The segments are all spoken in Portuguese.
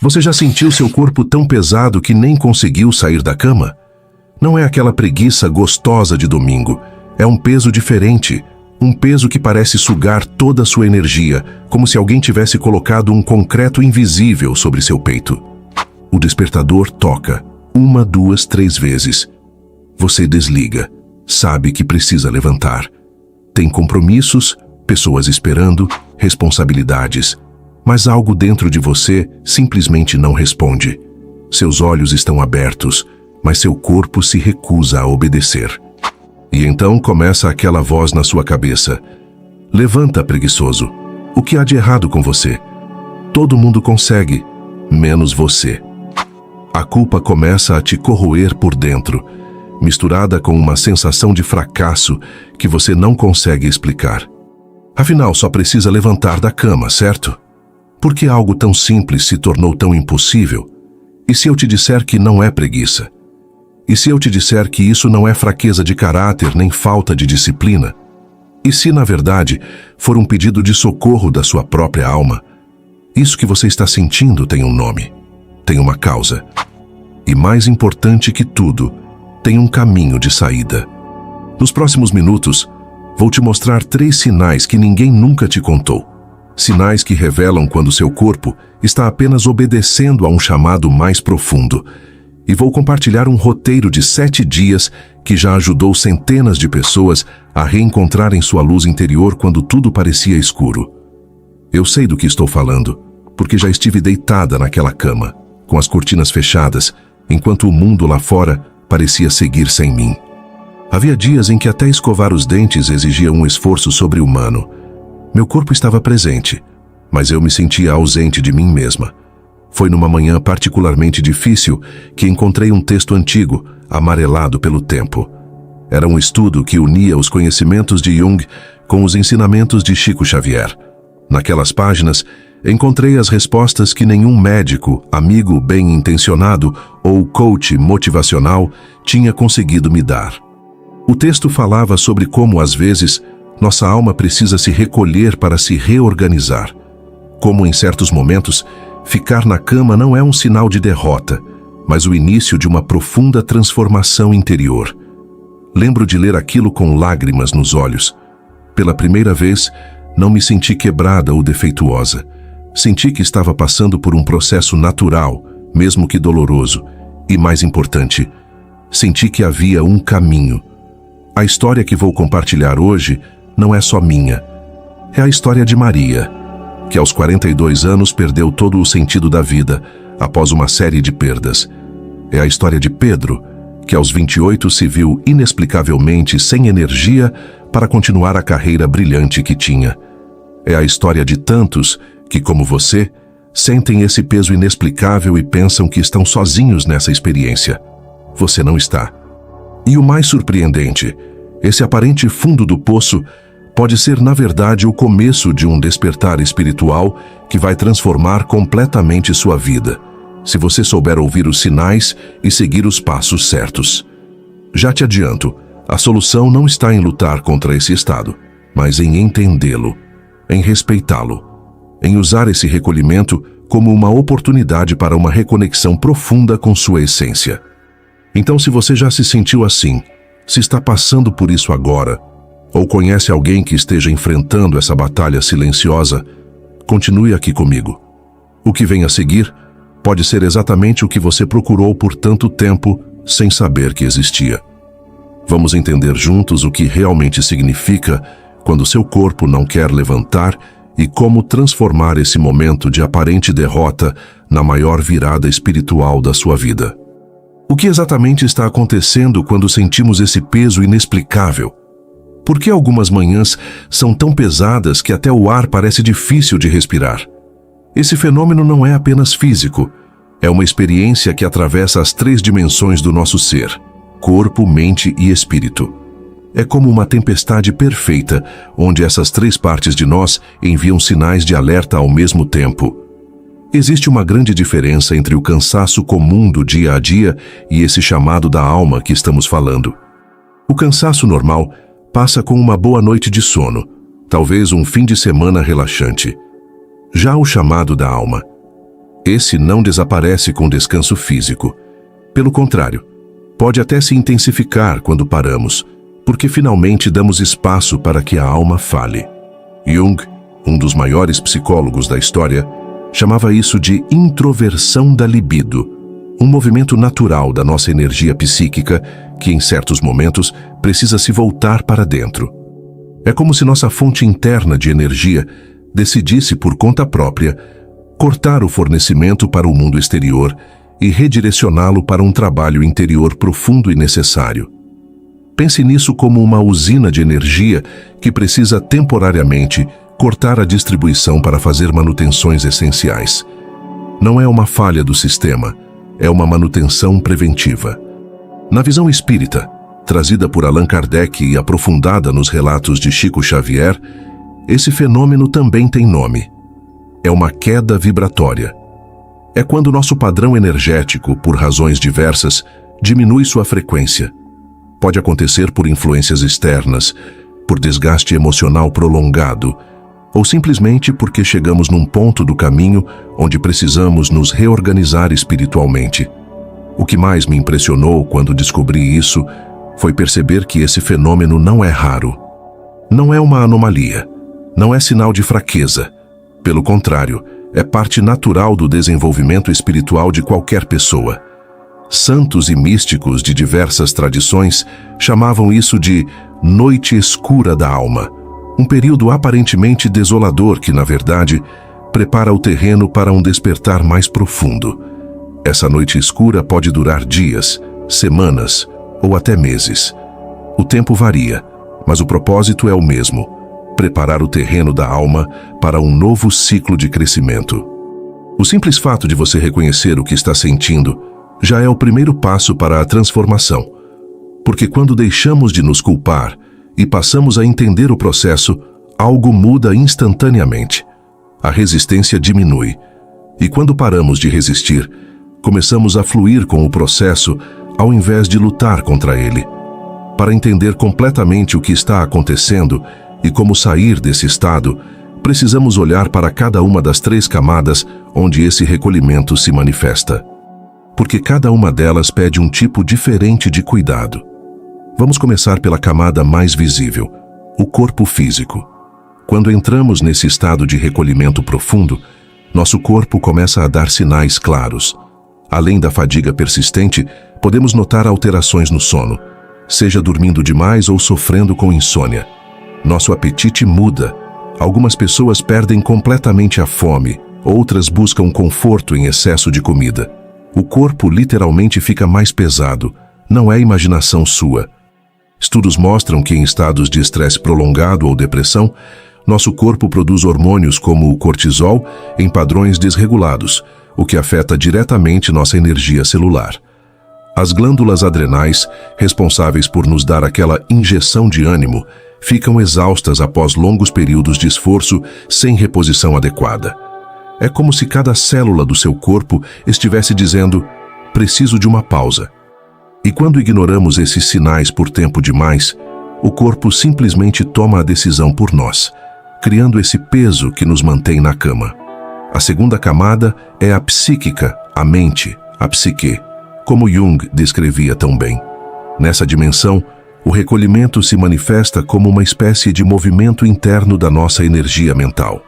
Você já sentiu seu corpo tão pesado que nem conseguiu sair da cama? Não é aquela preguiça gostosa de domingo. É um peso diferente. Um peso que parece sugar toda a sua energia, como se alguém tivesse colocado um concreto invisível sobre seu peito. O despertador toca. 1, 2, 3 vezes. Você desliga. Sabe que precisa levantar. Tem compromissos, pessoas esperando, responsabilidades. Mas algo dentro de você simplesmente não responde. Seus olhos estão abertos, mas seu corpo se recusa a obedecer. E então começa aquela voz na sua cabeça. Levanta, preguiçoso. O que há de errado com você? Todo mundo consegue, menos você. A culpa começa a te corroer por dentro, misturada com uma sensação de fracasso que você não consegue explicar. Afinal, só precisa levantar da cama, certo? Por que algo tão simples se tornou tão impossível? E se eu te disser que não é preguiça? E se eu te disser que isso não é fraqueza de caráter nem falta de disciplina? E se, na verdade, for um pedido de socorro da sua própria alma? Isso que você está sentindo tem um nome, tem uma causa. E mais importante que tudo, tem um caminho de saída. Nos próximos minutos, vou te mostrar 3 sinais que ninguém nunca te contou. Sinais que revelam quando seu corpo está apenas obedecendo a um chamado mais profundo. E vou compartilhar um roteiro de 7 dias que já ajudou centenas de pessoas a reencontrarem sua luz interior quando tudo parecia escuro. Eu sei do que estou falando, porque já estive deitada naquela cama, com as cortinas fechadas, enquanto o mundo lá fora parecia seguir sem mim. Havia dias em que até escovar os dentes exigia um esforço sobre-humano. Meu corpo estava presente, mas eu me sentia ausente de mim mesma. Foi numa manhã particularmente difícil que encontrei um texto antigo, amarelado pelo tempo. Era um estudo que unia os conhecimentos de Jung com os ensinamentos de Chico Xavier. Naquelas páginas, encontrei as respostas que nenhum médico, amigo bem-intencionado ou coach motivacional tinha conseguido me dar. O texto falava sobre como, às vezes, nossa alma precisa se recolher para se reorganizar. Como, em certos momentos, ficar na cama não é um sinal de derrota, mas o início de uma profunda transformação interior. Lembro de ler aquilo com lágrimas nos olhos. Pela primeira vez, não me senti quebrada ou defeituosa. Senti que estava passando por um processo natural, mesmo que doloroso. E mais importante, senti que havia um caminho. A história que vou compartilhar hoje não é só minha. É a história de Maria, que aos 42 anos perdeu todo o sentido da vida, após uma série de perdas. É a história de Pedro, que aos 28 se viu inexplicavelmente sem energia para continuar a carreira brilhante que tinha. É a história de tantos que, como você, sentem esse peso inexplicável e pensam que estão sozinhos nessa experiência. Você não está. E o mais surpreendente, esse aparente fundo do poço pode ser, na verdade, o começo de um despertar espiritual que vai transformar completamente sua vida, se você souber ouvir os sinais e seguir os passos certos. Já te adianto, a solução não está em lutar contra esse estado, mas em entendê-lo, em respeitá-lo, em usar esse recolhimento como uma oportunidade para uma reconexão profunda com sua essência. Então, se você já se sentiu assim, se está passando por isso agora, ou conhece alguém que esteja enfrentando essa batalha silenciosa, continue aqui comigo. O que vem a seguir pode ser exatamente o que você procurou por tanto tempo sem saber que existia. Vamos entender juntos o que realmente significa quando seu corpo não quer levantar e como transformar esse momento de aparente derrota na maior virada espiritual da sua vida. O que exatamente está acontecendo quando sentimos esse peso inexplicável? Por que algumas manhãs são tão pesadas que até o ar parece difícil de respirar? Esse fenômeno não é apenas físico, é uma experiência que atravessa as 3 dimensões do nosso ser: corpo, mente e espírito. É como uma tempestade perfeita, onde essas 3 partes de nós enviam sinais de alerta ao mesmo tempo. Existe uma grande diferença entre o cansaço comum do dia a dia e esse chamado da alma que estamos falando. O cansaço normal passa com uma boa noite de sono, talvez um fim de semana relaxante. Já o chamado da alma Esse não desaparece com descanso físico. Pelo contrário, pode até se intensificar quando paramos, porque finalmente damos espaço para que a alma fale. Jung, um dos maiores psicólogos da história, chamava isso de introversão da libido, um movimento natural da nossa energia psíquica que, em certos momentos, precisa se voltar para dentro. É como se nossa fonte interna de energia decidisse por conta própria cortar o fornecimento para o mundo exterior e redirecioná-lo para um trabalho interior profundo e necessário. Pense nisso como uma usina de energia que precisa temporariamente cortar a distribuição para fazer manutenções essenciais. Não é uma falha do sistema, é uma manutenção preventiva. Na visão espírita, trazida por Allan Kardec e aprofundada nos relatos de Chico Xavier, esse fenômeno também tem nome. É uma queda vibratória. É quando nosso padrão energético, por razões diversas, diminui sua frequência. Pode acontecer por influências externas, por desgaste emocional prolongado, ou simplesmente porque chegamos num ponto do caminho onde precisamos nos reorganizar espiritualmente. O que mais me impressionou quando descobri isso foi perceber que esse fenômeno não é raro. Não é uma anomalia, não é sinal de fraqueza. Pelo contrário, é parte natural do desenvolvimento espiritual de qualquer pessoa. Santos e místicos de diversas tradições chamavam isso de noite escura da alma, um período aparentemente desolador que, na verdade, prepara o terreno para um despertar mais profundo. Essa noite escura pode durar dias, semanas ou até meses. O tempo varia, mas o propósito é o mesmo: preparar o terreno da alma para um novo ciclo de crescimento. O simples fato de você reconhecer o que está sentindo já é o primeiro passo para a transformação, porque quando deixamos de nos culpar e passamos a entender o processo, algo muda instantaneamente. A resistência diminui, e quando paramos de resistir, começamos a fluir com o processo ao invés de lutar contra ele. Para entender completamente o que está acontecendo e como sair desse estado, precisamos olhar para cada uma das 3 camadas onde esse recolhimento se manifesta. Porque cada uma delas pede um tipo diferente de cuidado. Vamos começar pela camada mais visível, o corpo físico. Quando entramos nesse estado de recolhimento profundo, nosso corpo começa a dar sinais claros. Além da fadiga persistente, podemos notar alterações no sono, seja dormindo demais ou sofrendo com insônia. Nosso apetite muda. Algumas pessoas perdem completamente a fome, outras buscam conforto em excesso de comida. O corpo literalmente fica mais pesado, não é imaginação sua. Estudos mostram que em estados de estresse prolongado ou depressão, nosso corpo produz hormônios como o cortisol em padrões desregulados, o que afeta diretamente nossa energia celular. As glândulas adrenais, responsáveis por nos dar aquela injeção de ânimo, ficam exaustas após longos períodos de esforço sem reposição adequada. É como se cada célula do seu corpo estivesse dizendo: preciso de uma pausa. E quando ignoramos esses sinais por tempo demais, o corpo simplesmente toma a decisão por nós, criando esse peso que nos mantém na cama. A segunda camada é a psíquica, a mente, a psique, como Jung descrevia tão bem. Nessa dimensão, o recolhimento se manifesta como uma espécie de movimento interno da nossa energia mental.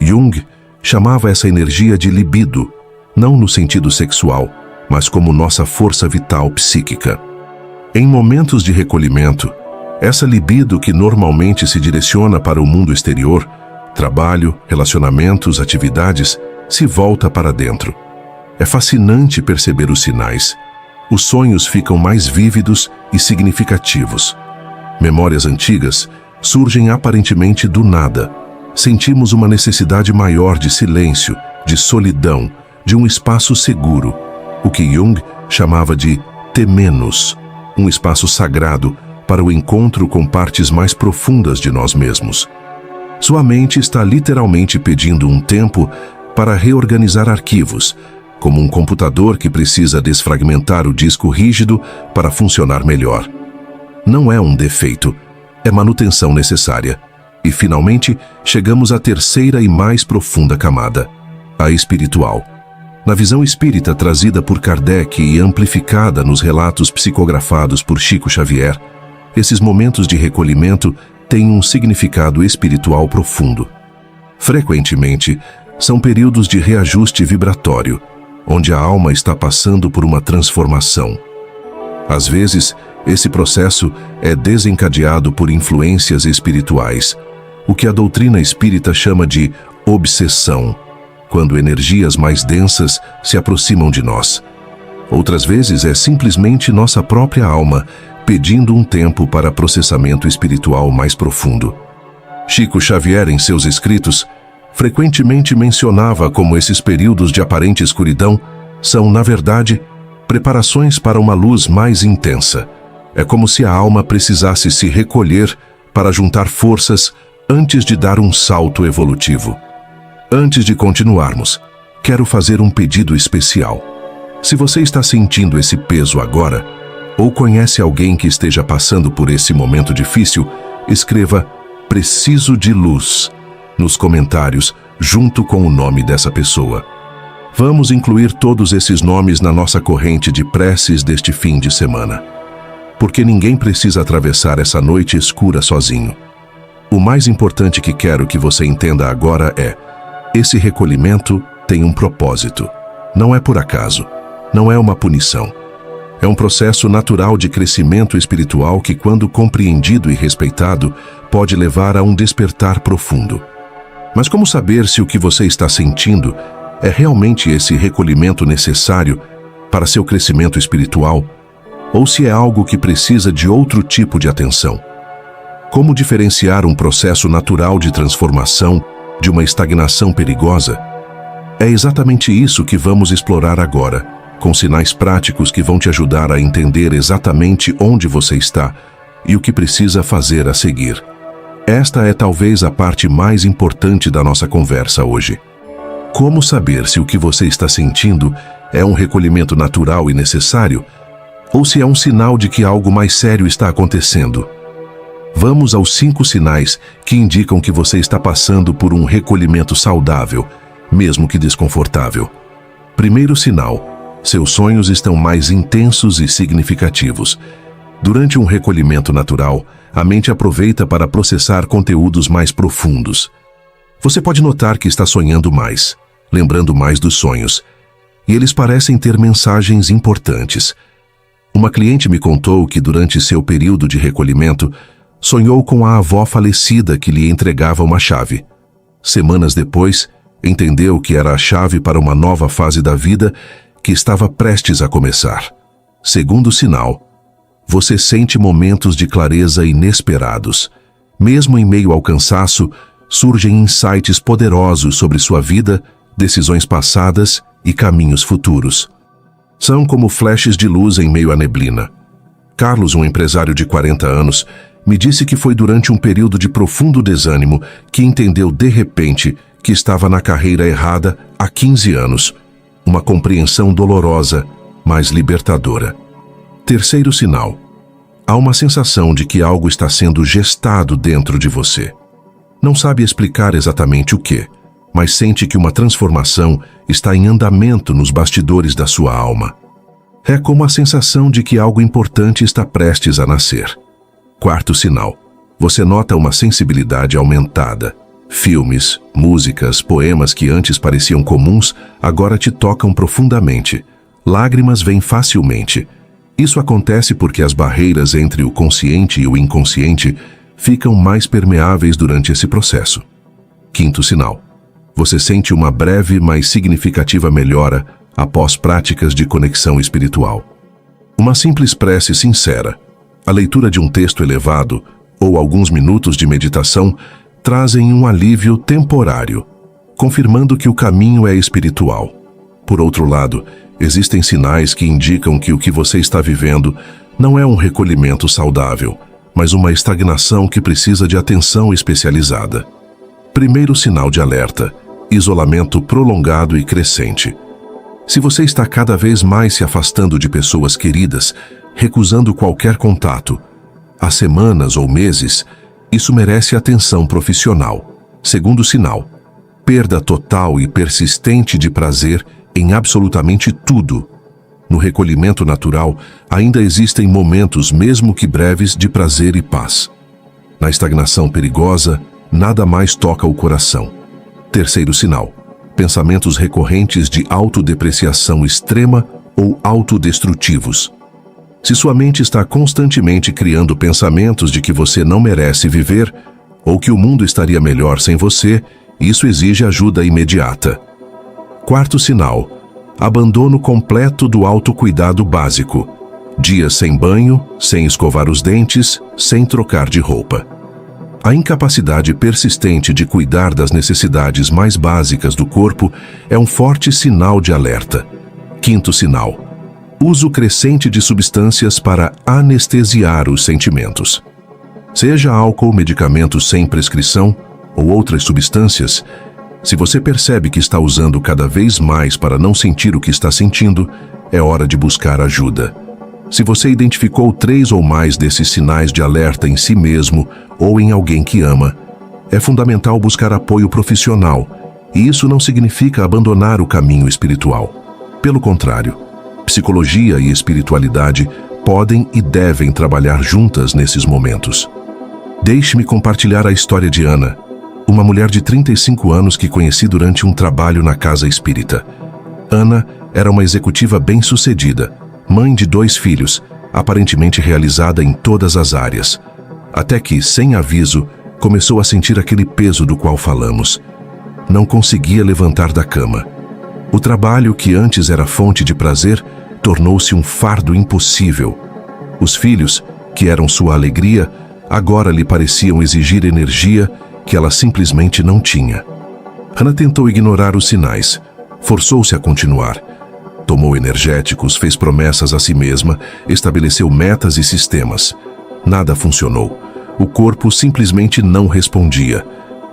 Jung chamava essa energia de libido, não no sentido sexual, mas como nossa força vital psíquica. Em momentos de recolhimento, essa libido que normalmente se direciona para o mundo exterior, trabalho, relacionamentos, atividades, se volta para dentro. É fascinante perceber os sinais. Os sonhos ficam mais vívidos e significativos. Memórias antigas surgem aparentemente do nada. Sentimos uma necessidade maior de silêncio, de solidão, de um espaço seguro, o que Jung chamava de temenos, um espaço sagrado para o encontro com partes mais profundas de nós mesmos. Sua mente está literalmente pedindo um tempo para reorganizar arquivos, como um computador que precisa desfragmentar o disco rígido para funcionar melhor. Não é um defeito, é manutenção necessária. E, finalmente, chegamos à terceira e mais profunda camada, a espiritual. Na visão espírita trazida por Kardec e amplificada nos relatos psicografados por Chico Xavier, esses momentos de recolhimento têm um significado espiritual profundo. Frequentemente, são períodos de reajuste vibratório, onde a alma está passando por uma transformação. Às vezes, esse processo é desencadeado por influências espirituais, o que a doutrina espírita chama de obsessão, quando energias mais densas se aproximam de nós. Outras vezes é simplesmente nossa própria alma pedindo um tempo para processamento espiritual mais profundo. Chico Xavier, em seus escritos, frequentemente mencionava como esses períodos de aparente escuridão são, na verdade, preparações para uma luz mais intensa. É como se a alma precisasse se recolher para juntar forças antes de dar um salto evolutivo. Antes de continuarmos, quero fazer um pedido especial. Se você está sentindo esse peso agora, ou conhece alguém que esteja passando por esse momento difícil, escreva "Preciso de luz" nos comentários, junto com o nome dessa pessoa. Vamos incluir todos esses nomes na nossa corrente de preces deste fim de semana. Porque ninguém precisa atravessar essa noite escura sozinho. O mais importante que quero que você entenda agora é: esse recolhimento tem um propósito. Não é por acaso. Não é uma punição. É um processo natural de crescimento espiritual que, quando compreendido e respeitado, pode levar a um despertar profundo. Mas como saber se o que você está sentindo é realmente esse recolhimento necessário para seu crescimento espiritual, ou se é algo que precisa de outro tipo de atenção? Como diferenciar um processo natural de transformação de uma estagnação perigosa? É exatamente isso que vamos explorar agora, com sinais práticos que vão te ajudar a entender exatamente onde você está e o que precisa fazer a seguir. Esta é talvez a parte mais importante da nossa conversa hoje. Como saber se o que você está sentindo é um recolhimento natural e necessário, ou se é um sinal de que algo mais sério está acontecendo? Vamos aos 5 sinais que indicam que você está passando por um recolhimento saudável, mesmo que desconfortável. Primeiro sinal: seus sonhos estão mais intensos e significativos. Durante um recolhimento natural, a mente aproveita para processar conteúdos mais profundos. Você pode notar que está sonhando mais, lembrando mais dos sonhos, e eles parecem ter mensagens importantes. Uma cliente me contou que durante seu período de recolhimento, sonhou com a avó falecida que lhe entregava uma chave. Semanas depois, entendeu que era a chave para uma nova fase da vida que estava prestes a começar. Segundo sinal: você sente momentos de clareza inesperados. Mesmo em meio ao cansaço, surgem insights poderosos sobre sua vida, decisões passadas e caminhos futuros. São como flashes de luz em meio à neblina. Carlos, um empresário de 40 anos, me disse que foi durante um período de profundo desânimo que entendeu de repente que estava na carreira errada há 15 anos. Uma compreensão dolorosa, mas libertadora. Terceiro sinal: há uma sensação de que algo está sendo gestado dentro de você. Não sabe explicar exatamente o que, mas sente que uma transformação está em andamento nos bastidores da sua alma. É como a sensação de que algo importante está prestes a nascer. Quarto sinal: você nota uma sensibilidade aumentada. Filmes, músicas, poemas que antes pareciam comuns, agora te tocam profundamente. Lágrimas vêm facilmente. Isso acontece porque as barreiras entre o consciente e o inconsciente ficam mais permeáveis durante esse processo. Quinto sinal: você sente uma breve, mas significativa melhora após práticas de conexão espiritual. Uma simples prece sincera, a leitura de um texto elevado ou alguns minutos de meditação trazem um alívio temporário, confirmando que o caminho é espiritual. Por outro lado, existem sinais que indicam que o que você está vivendo não é um recolhimento saudável, mas uma estagnação que precisa de atenção especializada. Primeiro sinal de alerta: isolamento prolongado e crescente. Se você está cada vez mais se afastando de pessoas queridas, recusando qualquer contato, há semanas ou meses, isso merece atenção profissional. Segundo sinal: perda total e persistente de prazer em absolutamente tudo. No recolhimento natural, ainda existem momentos, mesmo que breves, de prazer e paz. Na estagnação perigosa, nada mais toca o coração. Terceiro sinal: pensamentos recorrentes de autodepreciação extrema ou autodestrutivos. Se sua mente está constantemente criando pensamentos de que você não merece viver ou que o mundo estaria melhor sem você, isso exige ajuda imediata. Quarto sinal: abandono completo do autocuidado básico. Dias sem banho, sem escovar os dentes, sem trocar de roupa. A incapacidade persistente de cuidar das necessidades mais básicas do corpo é um forte sinal de alerta. Quinto sinal: uso crescente de substâncias para anestesiar os sentimentos. Seja álcool, medicamentos sem prescrição ou outras substâncias, se você percebe que está usando cada vez mais para não sentir o que está sentindo, é hora de buscar ajuda. Se você identificou 3 ou mais desses sinais de alerta em si mesmo ou em alguém que ama, é fundamental buscar apoio profissional, e isso não significa abandonar o caminho espiritual. Pelo contrário, psicologia e espiritualidade podem e devem trabalhar juntas nesses momentos. Deixe-me compartilhar a história de Ana, uma mulher de 35 anos que conheci durante um trabalho na casa espírita. Ana era uma executiva bem-sucedida, mãe de 2 filhos, aparentemente realizada em todas as áreas. Até que, sem aviso, começou a sentir aquele peso do qual falamos. Não conseguia levantar da cama. O trabalho, que antes era fonte de prazer, tornou-se um fardo impossível. Os filhos, que eram sua alegria, agora lhe pareciam exigir energia que ela simplesmente não tinha. Ana tentou ignorar os sinais, forçou-se a continuar. Tomou energéticos, fez promessas a si mesma, estabeleceu metas e sistemas. Nada funcionou. O corpo simplesmente não respondia.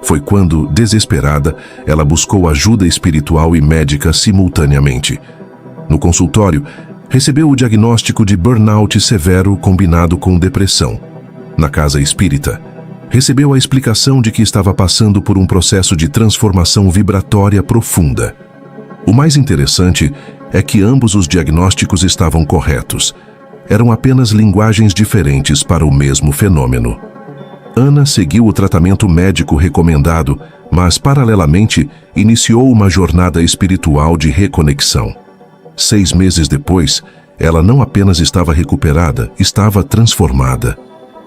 Foi quando, desesperada, ela buscou ajuda espiritual e médica simultaneamente. No consultório, recebeu o diagnóstico de burnout severo combinado com depressão. Na casa espírita, recebeu a explicação de que estava passando por um processo de transformação vibratória profunda. O mais interessante é que ambos os diagnósticos estavam corretos. Eram apenas linguagens diferentes para o mesmo fenômeno. Ana seguiu o tratamento médico recomendado, mas, paralelamente, iniciou uma jornada espiritual de reconexão. 6 meses depois, ela não apenas estava recuperada, estava transformada.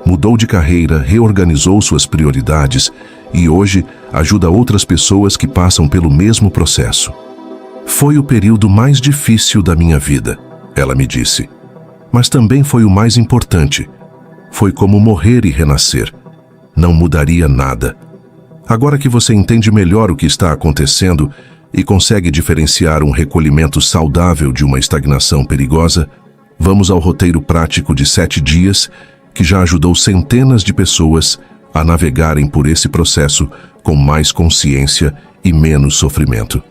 Mudou de carreira, reorganizou suas prioridades e hoje ajuda outras pessoas que passam pelo mesmo processo. Foi o período mais difícil da minha vida, ela me disse. Mas também foi o mais importante. Foi como morrer e renascer. Não mudaria nada. Agora que você entende melhor o que está acontecendo e consegue diferenciar um recolhimento saudável de uma estagnação perigosa, vamos ao roteiro prático de 7 dias que já ajudou centenas de pessoas a navegarem por esse processo com mais consciência e menos sofrimento.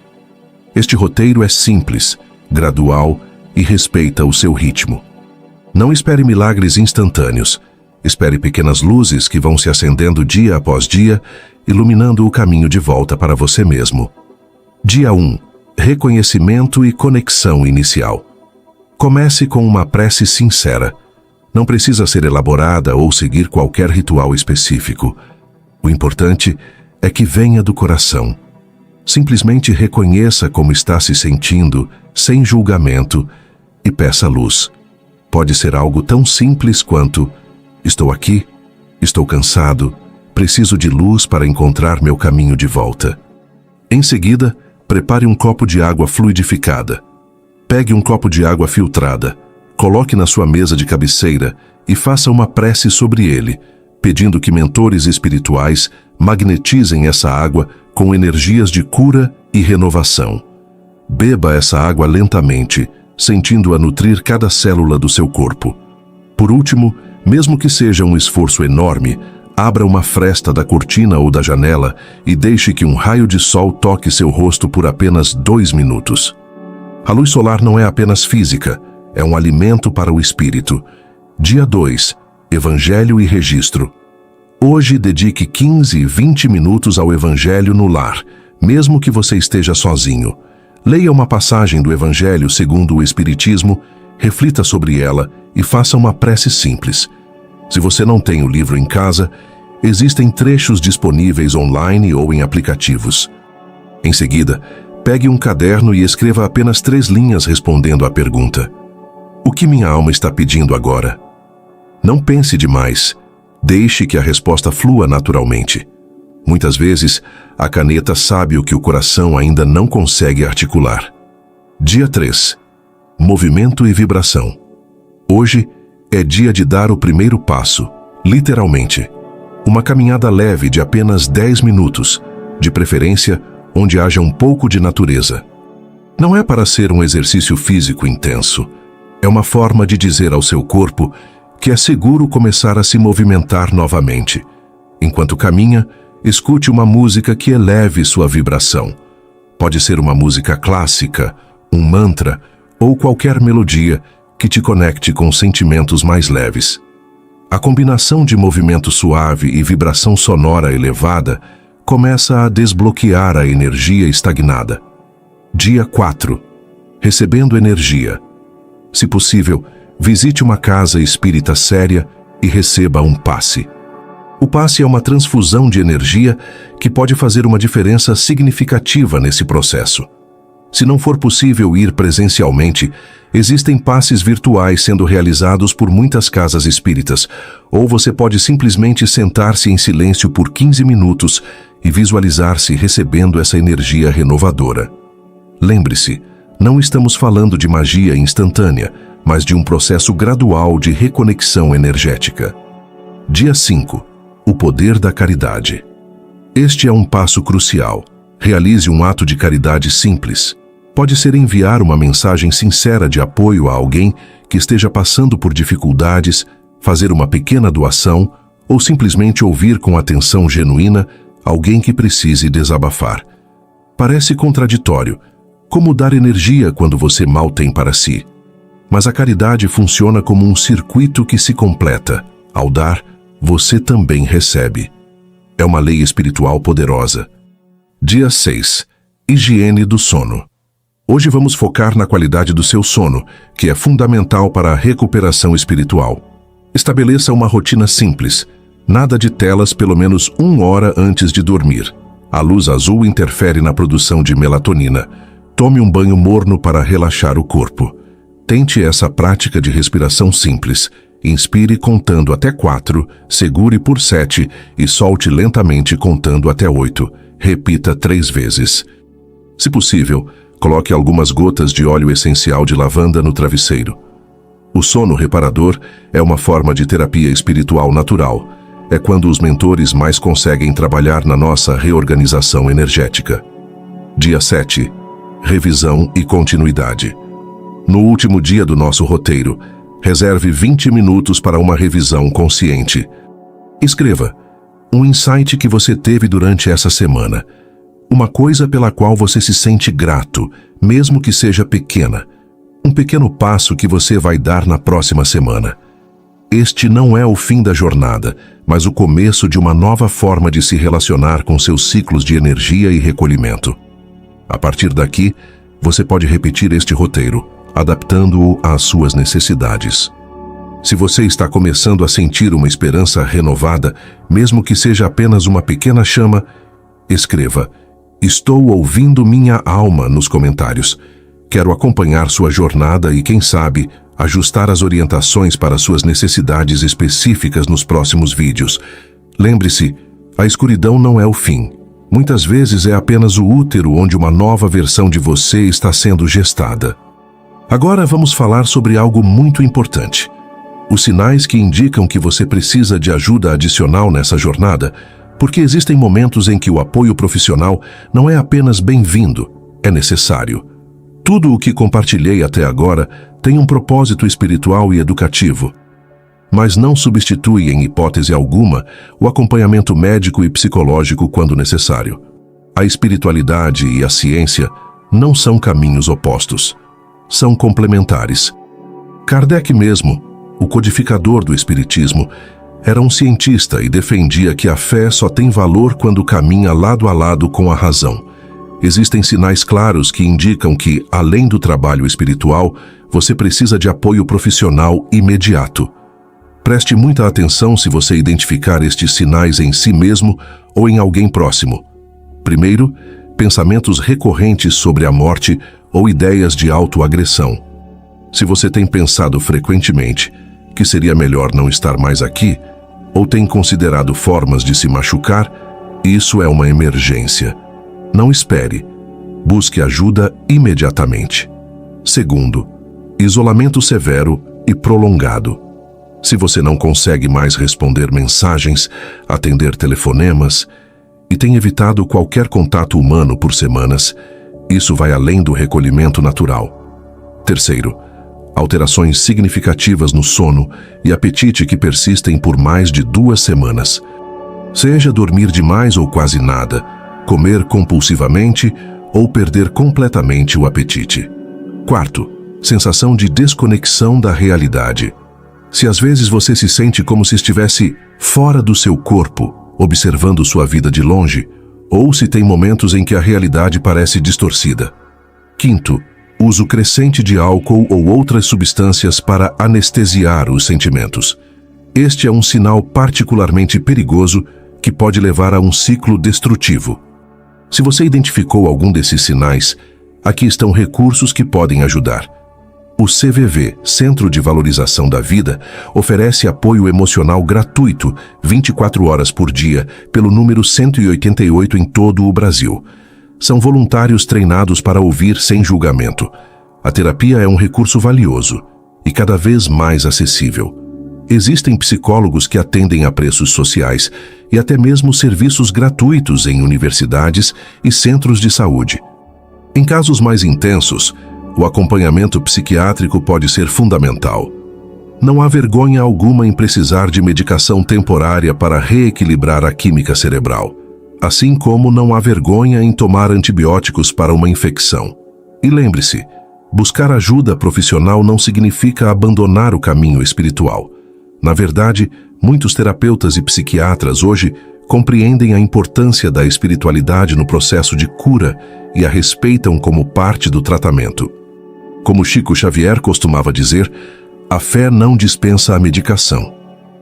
Este roteiro é simples, gradual e respeita o seu ritmo. Não espere milagres instantâneos. Espere pequenas luzes que vão se acendendo dia após dia, iluminando o caminho de volta para você mesmo. Dia 1. Reconhecimento e conexão inicial. Comece com uma prece sincera. Não precisa ser elaborada ou seguir qualquer ritual específico. O importante é que venha do coração. Simplesmente reconheça como está se sentindo, sem julgamento, e peça luz. Pode ser algo tão simples quanto: estou aqui, estou cansado, preciso de luz para encontrar meu caminho de volta. Em seguida, prepare um copo de água fluidificada. Pegue um copo de água filtrada, coloque na sua mesa de cabeceira e faça uma prece sobre ele, pedindo que mentores espirituais magnetizem essa água com energias de cura e renovação. Beba essa água lentamente, sentindo-a nutrir cada célula do seu corpo. Por último, mesmo que seja um esforço enorme, abra uma fresta da cortina ou da janela e deixe que um raio de sol toque seu rosto por apenas 2 minutos. A luz solar não é apenas física, é um alimento para o espírito. Dia 2. Evangelho e registro. Hoje dedique 15 e 20 minutos ao Evangelho no lar, mesmo que você esteja sozinho. Leia uma passagem do Evangelho segundo o Espiritismo, reflita sobre ela e faça uma prece simples. Se você não tem o livro em casa, existem trechos disponíveis online ou em aplicativos. Em seguida, pegue um caderno e escreva apenas 3 linhas respondendo à pergunta: o que minha alma está pedindo agora? Não pense demais. Deixe que a resposta flua naturalmente. Muitas vezes, a caneta sabe o que o coração ainda não consegue articular. Dia 3. Movimento e vibração. Hoje é dia de dar o primeiro passo, literalmente. Uma caminhada leve de apenas 10 minutos, de preferência onde haja um pouco de natureza. Não é para ser um exercício físico intenso. É uma forma de dizer ao seu corpo que é seguro começar a se movimentar novamente. Enquanto caminha, escute uma música que eleve sua vibração. Pode ser uma música clássica, um mantra ou qualquer melodia que te conecte com sentimentos mais leves. A combinação de movimento suave e vibração sonora elevada começa a desbloquear a energia estagnada. Dia 4. Recebendo energia. Se possível, visite uma casa espírita séria e receba um passe. O passe é uma transfusão de energia que pode fazer uma diferença significativa nesse processo. Se não for possível ir presencialmente, existem passes virtuais sendo realizados por muitas casas espíritas, ou você pode simplesmente sentar-se em silêncio por 15 minutos e visualizar-se recebendo essa energia renovadora. Lembre-se, não estamos falando de magia instantânea, mas de um processo gradual de reconexão energética. Dia 5. O poder da caridade. Este é um passo crucial. Realize um ato de caridade simples. Pode ser enviar uma mensagem sincera de apoio a alguém que esteja passando por dificuldades, fazer uma pequena doação ou simplesmente ouvir com atenção genuína alguém que precise desabafar. Parece contraditório. Como dar energia quando você mal tem para si? Mas a caridade funciona como um circuito que se completa. Ao dar, você também recebe. É uma lei espiritual poderosa. Dia 6. Higiene do sono. Hoje vamos focar na qualidade do seu sono, que é fundamental para a recuperação espiritual. Estabeleça uma rotina simples. Nada de telas pelo menos 1 hora antes de dormir. A luz azul interfere na produção de melatonina. Tome um banho morno para relaxar o corpo. Tente essa prática de respiração simples. Inspire contando até 4, segure por 7 e solte lentamente contando até 8. Repita 3 vezes. Se possível, coloque algumas gotas de óleo essencial de lavanda no travesseiro. O sono reparador é uma forma de terapia espiritual natural. É quando os mentores mais conseguem trabalhar na nossa reorganização energética. Dia 7. Revisão e continuidade. No último dia do nosso roteiro, reserve 20 minutos para uma revisão consciente. Escreva um insight que você teve durante essa semana. Uma coisa pela qual você se sente grato, mesmo que seja pequena. Um pequeno passo que você vai dar na próxima semana. Este não é o fim da jornada, mas o começo de uma nova forma de se relacionar com seus ciclos de energia e recolhimento. A partir daqui, você pode repetir este roteiro, adaptando-o às suas necessidades. Se você está começando a sentir uma esperança renovada, mesmo que seja apenas uma pequena chama, escreva: "Estou ouvindo minha alma" nos comentários. Quero acompanhar sua jornada e, quem sabe, ajustar as orientações para suas necessidades específicas nos próximos vídeos. Lembre-se, a escuridão não é o fim. Muitas vezes é apenas o útero onde uma nova versão de você está sendo gestada. Agora vamos falar sobre algo muito importante. Os sinais que indicam que você precisa de ajuda adicional nessa jornada, porque existem momentos em que o apoio profissional não é apenas bem-vindo, é necessário. Tudo o que compartilhei até agora tem um propósito espiritual e educativo, mas não substitui em hipótese alguma o acompanhamento médico e psicológico quando necessário. A espiritualidade e a ciência não são caminhos opostos, são complementares. Kardec mesmo, o codificador do espiritismo, era um cientista e defendia que a fé só tem valor quando caminha lado a lado com a razão. Existem sinais claros que indicam que, além do trabalho espiritual, você precisa de apoio profissional imediato. Preste muita atenção se você identificar estes sinais em si mesmo ou em alguém próximo. Primeiro, pensamentos recorrentes sobre a morte ou ideias de autoagressão. Se você tem pensado frequentemente que seria melhor não estar mais aqui, ou tem considerado formas de se machucar, isso é uma emergência. Não espere. Busque ajuda imediatamente. Segundo, isolamento severo e prolongado. Se você não consegue mais responder mensagens, atender telefonemas e tem evitado qualquer contato humano por semanas, isso vai além do recolhimento natural. Terceiro, alterações significativas no sono e apetite que persistem por mais de 2 semanas. Seja dormir demais ou quase nada, comer compulsivamente ou perder completamente o apetite. Quarto, sensação de desconexão da realidade. Se às vezes você se sente como se estivesse fora do seu corpo, observando sua vida de longe, ou se tem momentos em que a realidade parece distorcida. Quinto, uso crescente de álcool ou outras substâncias para anestesiar os sentimentos. Este é um sinal particularmente perigoso que pode levar a um ciclo destrutivo. Se você identificou algum desses sinais, aqui estão recursos que podem ajudar. O CVV, Centro de Valorização da Vida, oferece apoio emocional gratuito 24 horas por dia pelo número 188 em todo o Brasil. São voluntários treinados para ouvir sem julgamento. A terapia é um recurso valioso e cada vez mais acessível. Existem psicólogos que atendem a preços sociais e até mesmo serviços gratuitos em universidades e centros de saúde. Em casos mais intensos, o acompanhamento psiquiátrico pode ser fundamental. Não há vergonha alguma em precisar de medicação temporária para reequilibrar a química cerebral, assim como não há vergonha em tomar antibióticos para uma infecção. E lembre-se, buscar ajuda profissional não significa abandonar o caminho espiritual. Na verdade, muitos terapeutas e psiquiatras hoje compreendem a importância da espiritualidade no processo de cura e a respeitam como parte do tratamento. Como Chico Xavier costumava dizer, a fé não dispensa a medicação.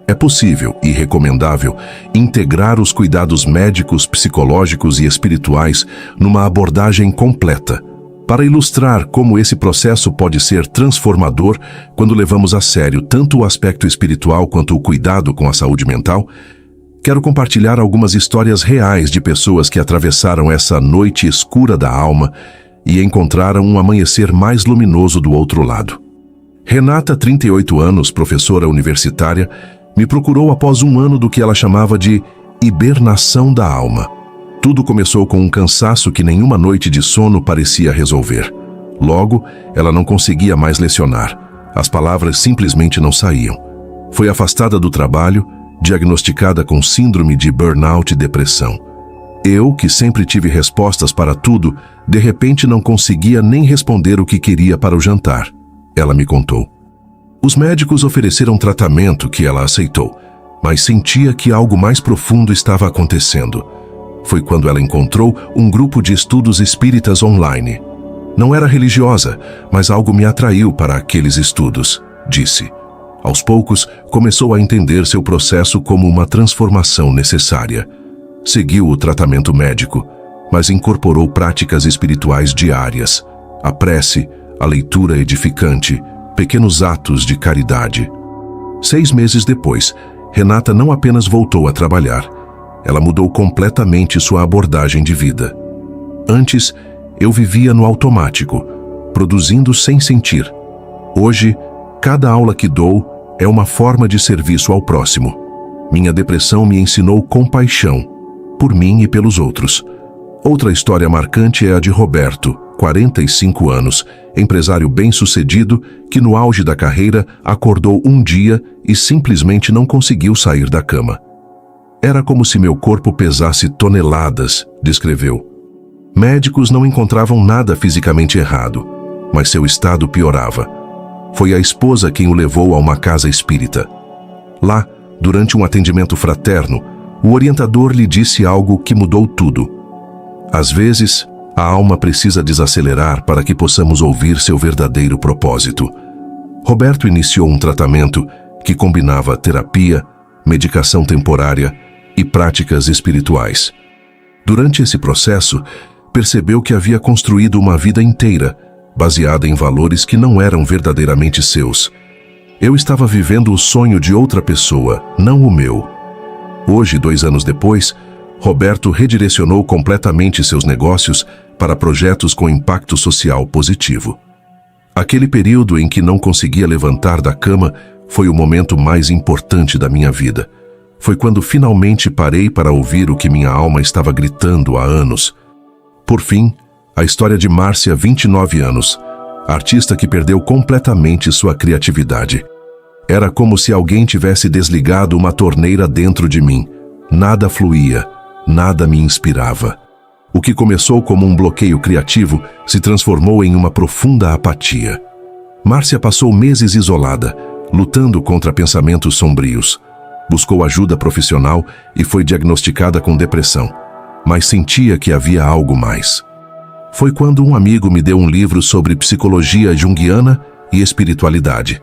É possível e recomendável integrar os cuidados médicos, psicológicos e espirituais numa abordagem completa. Para ilustrar como esse processo pode ser transformador quando levamos a sério tanto o aspecto espiritual quanto o cuidado com a saúde mental, quero compartilhar algumas histórias reais de pessoas que atravessaram essa noite escura da alma e encontraram um amanhecer mais luminoso do outro lado. Renata, 38 anos, professora universitária, me procurou após 1 ano do que ela chamava de hibernação da alma. Tudo começou com um cansaço que nenhuma noite de sono parecia resolver. Logo, ela não conseguia mais lecionar. As palavras simplesmente não saíam. Foi afastada do trabalho, diagnosticada com síndrome de burnout e depressão. Eu, que sempre tive respostas para tudo, de repente não conseguia nem responder o que queria para o jantar. Ela me contou. Os médicos ofereceram tratamento que ela aceitou, mas sentia que algo mais profundo estava acontecendo. Foi quando ela encontrou um grupo de estudos espíritas online. Não era religiosa, mas algo me atraiu para aqueles estudos, disse. Aos poucos, começou a entender seu processo como uma transformação necessária. Seguiu o tratamento médico, mas incorporou práticas espirituais diárias, a prece, a leitura edificante, pequenos atos de caridade. 6 meses depois, Renata não apenas voltou a trabalhar, ela mudou completamente sua abordagem de vida. Antes, eu vivia no automático, produzindo sem sentir. Hoje, cada aula que dou é uma forma de serviço ao próximo. Minha depressão me ensinou compaixão, por mim e pelos outros. Outra história marcante é a de Roberto, 45 anos, empresário bem-sucedido que no auge da carreira acordou um dia e simplesmente não conseguiu sair da cama. Era como se meu corpo pesasse toneladas, descreveu. Médicos não encontravam nada fisicamente errado, mas seu estado piorava. Foi a esposa quem o levou a uma casa espírita. Lá, durante um atendimento fraterno, o orientador lhe disse algo que mudou tudo. Às vezes, A alma precisa desacelerar para que possamos ouvir seu verdadeiro propósito. Roberto iniciou um tratamento que combinava terapia, medicação temporária e práticas espirituais. Durante esse processo, percebeu que havia construído uma vida inteira, baseada em valores que não eram verdadeiramente seus. Eu estava vivendo o sonho de outra pessoa, não o meu. Hoje, 2 anos depois, Roberto redirecionou completamente seus negócios para projetos com impacto social positivo. Aquele período em que não conseguia levantar da cama foi o momento mais importante da minha vida. Foi quando finalmente parei para ouvir o que minha alma estava gritando há anos. Por fim, a história de Márcia, 29 anos, artista que perdeu completamente sua criatividade. Era como se alguém tivesse desligado uma torneira dentro de mim. Nada fluía, nada me inspirava. O que começou como um bloqueio criativo se transformou em uma profunda apatia. Márcia passou meses isolada, lutando contra pensamentos sombrios. Buscou ajuda profissional e foi diagnosticada com depressão, mas sentia que havia algo mais. Foi quando um amigo me deu um livro sobre psicologia junguiana e espiritualidade.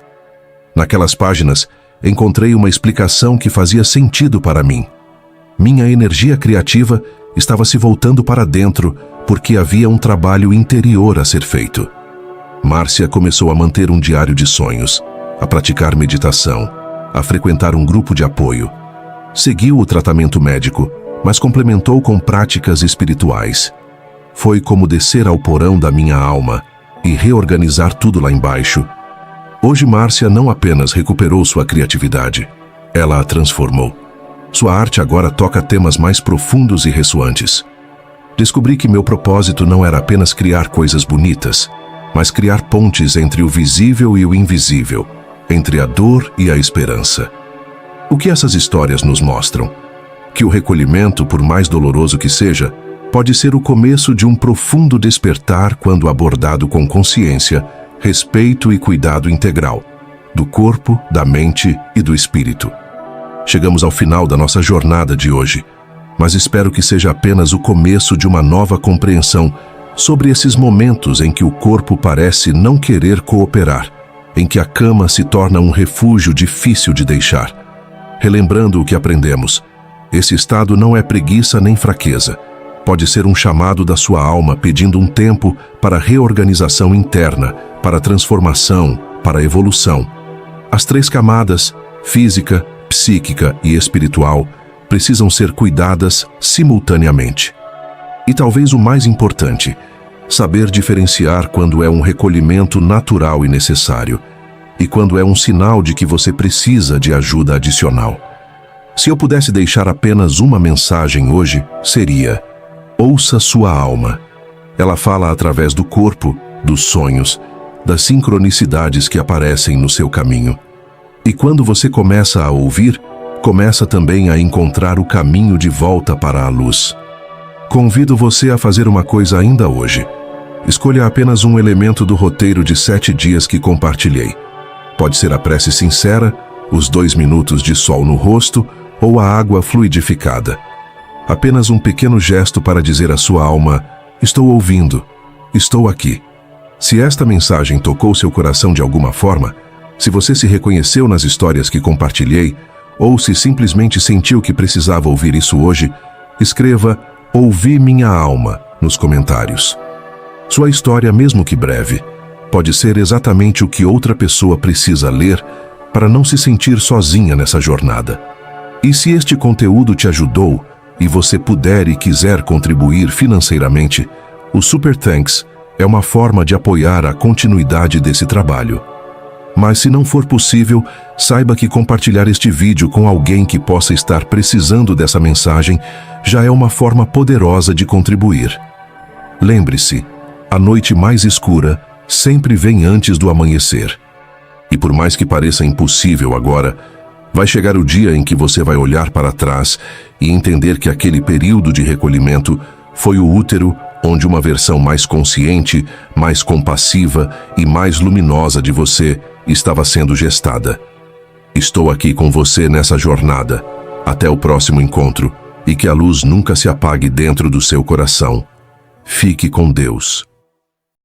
Naquelas páginas, encontrei uma explicação que fazia sentido para mim. Minha energia criativa estava se voltando para dentro porque havia um trabalho interior a ser feito. Márcia começou a manter um diário de sonhos, a praticar meditação, a frequentar um grupo de apoio. Seguiu o tratamento médico, mas complementou com práticas espirituais. Foi como descer ao porão da minha alma e reorganizar tudo lá embaixo. Hoje Márcia não apenas recuperou sua criatividade, ela a transformou. Sua arte agora toca temas mais profundos e ressoantes. Descobri que meu propósito não era apenas criar coisas bonitas, mas criar pontes entre o visível e o invisível, entre a dor e a esperança. O que essas histórias nos mostram? Que o recolhimento, por mais doloroso que seja, pode ser o começo de um profundo despertar quando abordado com consciência, respeito e cuidado integral, do corpo, da mente e do espírito. Chegamos ao final da nossa jornada de hoje, mas espero que seja apenas o começo de uma nova compreensão sobre esses momentos em que o corpo parece não querer cooperar, em que a cama se torna um refúgio difícil de deixar. Relembrando o que aprendemos, esse estado não é preguiça nem fraqueza. Pode ser um chamado da sua alma pedindo um tempo para reorganização interna, para transformação, para evolução. As 3 camadas, física, psíquica e espiritual, precisam ser cuidadas simultaneamente. E talvez o mais importante, saber diferenciar quando é um recolhimento natural e necessário e quando é um sinal de que você precisa de ajuda adicional. Se eu pudesse deixar apenas uma mensagem hoje, seria: ouça sua alma. Ela fala através do corpo, dos sonhos, das sincronicidades que aparecem no seu caminho. E quando você começa a ouvir, começa também a encontrar o caminho de volta para a luz. Convido você a fazer uma coisa ainda hoje. Escolha apenas um elemento do roteiro de 7 dias que compartilhei. Pode ser a prece sincera, os 2 minutos de sol no rosto ou a água fluidificada. Apenas um pequeno gesto para dizer à sua alma: estou ouvindo, estou aqui. Se esta mensagem tocou seu coração de alguma forma, se você se reconheceu nas histórias que compartilhei, ou se simplesmente sentiu que precisava ouvir isso hoje, escreva "Ouvi minha alma" nos comentários. Sua história, mesmo que breve, pode ser exatamente o que outra pessoa precisa ler para não se sentir sozinha nessa jornada. E se este conteúdo te ajudou e você puder e quiser contribuir financeiramente, o Super Thanks é uma forma de apoiar a continuidade desse trabalho. Mas se não for possível, saiba que compartilhar este vídeo com alguém que possa estar precisando dessa mensagem já é uma forma poderosa de contribuir. Lembre-se, a noite mais escura sempre vem antes do amanhecer. E por mais que pareça impossível agora, vai chegar o dia em que você vai olhar para trás e entender que aquele período de recolhimento foi o útero onde uma versão mais consciente, mais compassiva e mais luminosa de você estava sendo gestada. Estou aqui com você nessa jornada. Até o próximo encontro, e que a luz nunca se apague dentro do seu coração. Fique com Deus.